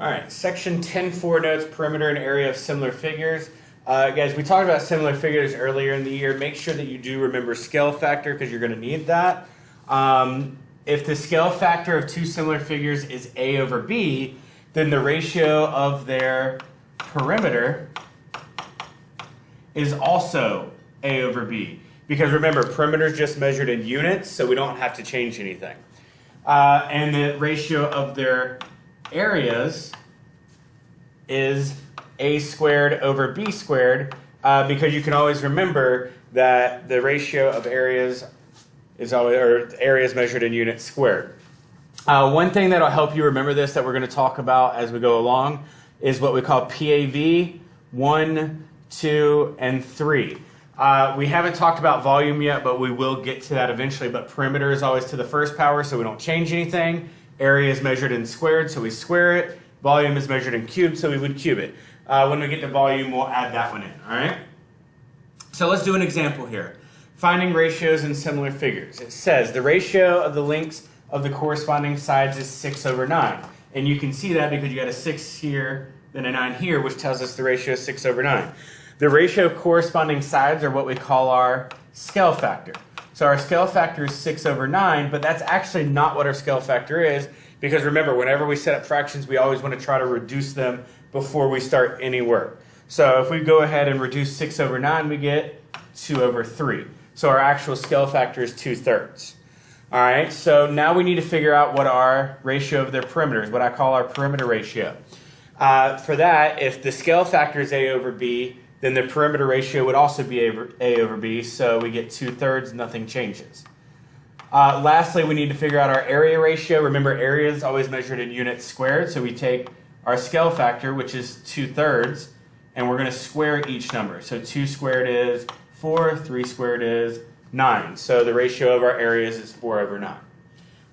All right, section 10.4 notes perimeter and area of similar figures. Guys, we talked about similar figures earlier in the year. Make sure that you do remember scale factor because you're going to need that. If the scale factor of two similar figures is A over B, then the ratio of their perimeter is also A over B. Because remember, perimeter is just measured in units, so we don't have to change anything. And the ratio of their areas is A squared over B squared, because you can always remember that the ratio of areas is always, or areas measured in units squared. One thing that'll help you remember this that we're going to talk about as we go along is what we call PAV 1, 2, and 3. We haven't talked about volume yet, but we will get to that eventually. But perimeter is always to the first power, so we don't change anything. Area is measured in squared, so we square it. Volume is measured in cubed, so we would cube it. When we get to volume, we'll add that one in, all right? So let's do an example here. Finding ratios in similar figures. It says the ratio of the lengths of the corresponding sides is 6 over 9. And you can see that because you got a 6 here, then a 9 here, which tells us the ratio is 6 over 9. The ratio of corresponding sides are what we call our scale factor. So our scale factor is 6 over 9, but that's actually not what our scale factor is, because remember, whenever we set up fractions, we always want to try to reduce them before we start any work. So if we go ahead and reduce 6 over 9, we get 2 over 3. So our actual scale factor is 2/3. All right, so now we need to figure out what our ratio of their perimeter is, what I call our perimeter ratio. For that, if the scale factor is A over B, then the perimeter ratio would also be A over B, so we get 2/3, nothing changes. Lastly, we need to figure out our area ratio. Remember, area is always measured in units squared, so we take our scale factor, which is 2/3, and we're going to square each number. So 2 squared is 4, 3 squared is 9. So the ratio of our areas is 4 over 9.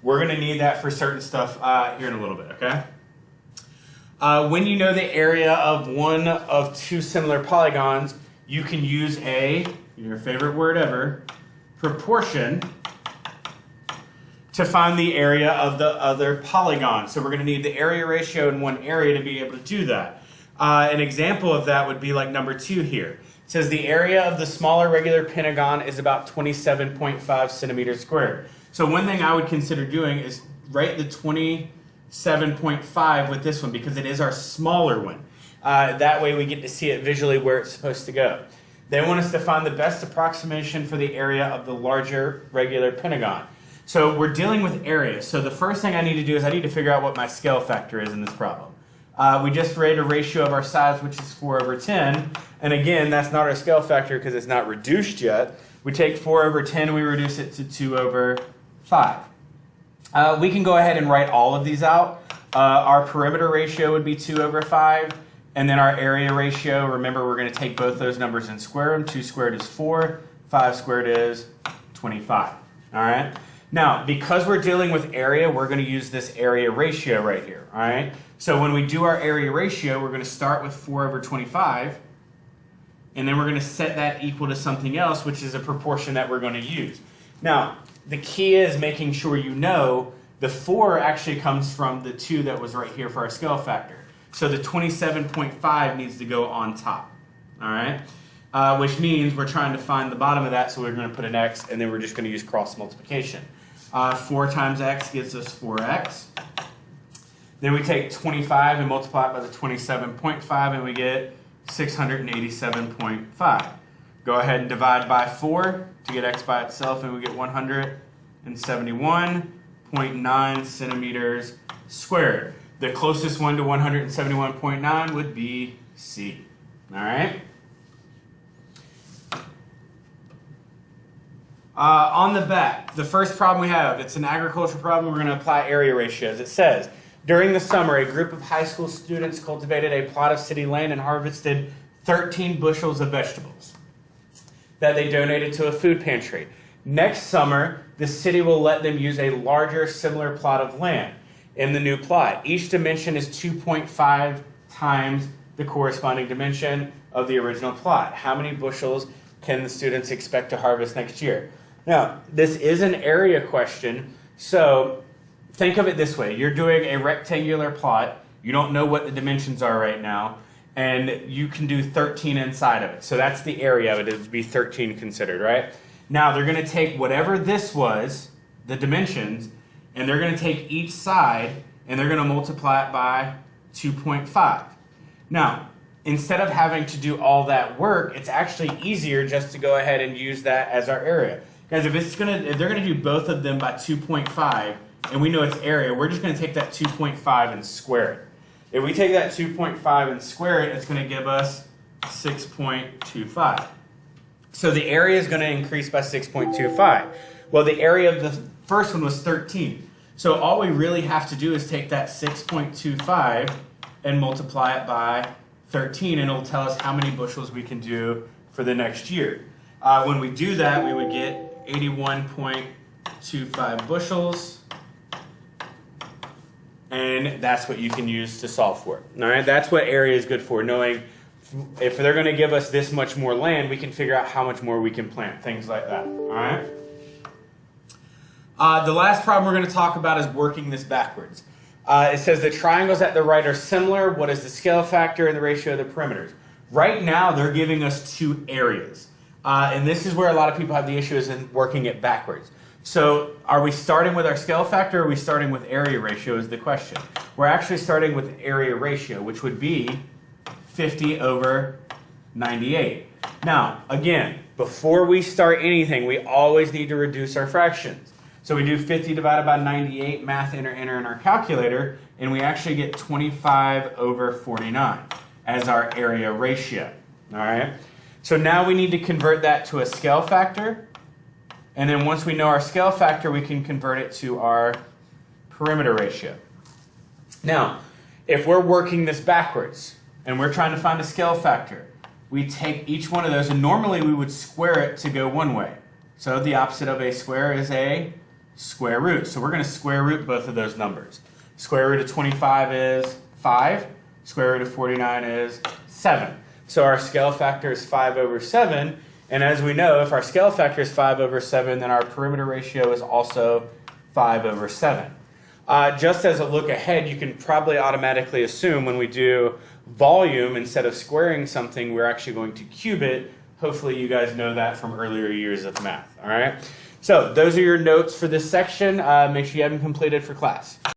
We're going to need that for certain stuff here in a little bit, okay? When you know the area of one of two similar polygons, you can use your favorite word ever, proportion, to find the area of the other polygon. So we're going to need the area ratio in one area to be able to do that. An example of that would be like number 2 here. It says the area of the smaller regular pentagon is about 27.5 centimeters squared. So one thing I would consider doing is write the 27.5 with this one because it is our smaller one. That way we get to see it visually where it's supposed to go. They want us to find the best approximation for the area of the larger regular pentagon. So we're dealing with area. So the first thing I need to do is I need to figure out what my scale factor is in this problem. We just read a ratio of our sides, which is 4 over 10. And again, that's not our scale factor because it's not reduced yet. We take 4 over 10, we reduce it to 2 over 5. We can go ahead and write all of these out. Our perimeter ratio would be 2 over 5. And then our area ratio, remember we're going to take both those numbers and square them. 2 squared is 4, 5 squared is 25. All right? Now, because we're dealing with area, we're going to use this area ratio right here. All right? So when we do our area ratio, we're going to start with 4 over 25. And then we're going to set that equal to something else, which is a proportion that we're going to use. Now, the key is making sure you know the 4 actually comes from the 2 that was right here for our scale factor. So the 27.5 needs to go on top, all right? Which means we're trying to find the bottom of that, so we're going to put an x, and then we're just going to use cross multiplication. 4 times x gives us 4x. Then we take 25 and multiply it by the 27.5, and we get 687.5. Go ahead and divide by 4 to get x by itself, and we get 171.9 centimeters squared. The closest one to 171.9 would be C. All right? On the back, the first problem we have, it's an agricultural problem. We're going to apply area ratios. It says, during the summer, a group of high school students cultivated a plot of city land and harvested 13 bushels of vegetables that they donated to a food pantry. Next summer, the city will let them use a larger, similar plot of land in the new plot. Each dimension is 2.5 times the corresponding dimension of the original plot. How many bushels can the students expect to harvest next year? Now, this is an area question, so think of it this way. You're doing a rectangular plot. You don't know what the dimensions are right now, and you can do 13 inside of it. So that's the area of it. It would be 13 considered, right? Now they're going to take whatever this was, the dimensions, and they're going to take each side and they're going to multiply it by 2.5. Now, instead of having to do all that work, it's actually easier just to go ahead and use that as our area. Guys, if they're going to do both of them by 2.5, and we know its area, we're just going to take that 2.5 and square it. If we take that 2.5 and square it, it's going to give us 6.25. So the area is going to increase by 6.25. Well, the area of the first one was 13. So all we really have to do is take that 6.25 and multiply it by 13, and it'll tell us how many bushels we can do for the next year. When we do that, we would get 81.25 bushels, and that's what you can use to solve for it. All right, that's what area is good for, knowing if they're going to give us this much more land, we can figure out how much more we can plant, things like that. All right. The last problem we're going to talk about is working this backwards. It says the triangles at the right are similar. What is the scale factor and the ratio of the perimeters? Right now, they're giving us two areas. And this is where a lot of people have the issue is in working it backwards. So are we starting with our scale factor or are we starting with area ratio is the question. We're actually starting with area ratio, which would be 50 over 98. Now, again, before we start anything, we always need to reduce our fractions. So we do 50 divided by 98, math, enter in our calculator, and we actually get 25 over 49 as our area ratio. All right. So now we need to convert that to a scale factor. And then once we know our scale factor, we can convert it to our perimeter ratio. Now, if we're working this backwards and we're trying to find a scale factor, we take each one of those, and normally we would square it to go one way. So the opposite of a square is a square root. So we're going to square root both of those numbers. Square root of 25 is 5. Square root of 49 is 7. So our scale factor is 5 over 7. And as we know, if our scale factor is 5 over 7, then our perimeter ratio is also 5 over 7. Just as a look ahead, you can probably automatically assume when we do volume, instead of squaring something, we're actually going to cube it. Hopefully you guys know that from earlier years of math. All right. So those are your notes for this section. Make sure you have them completed for class.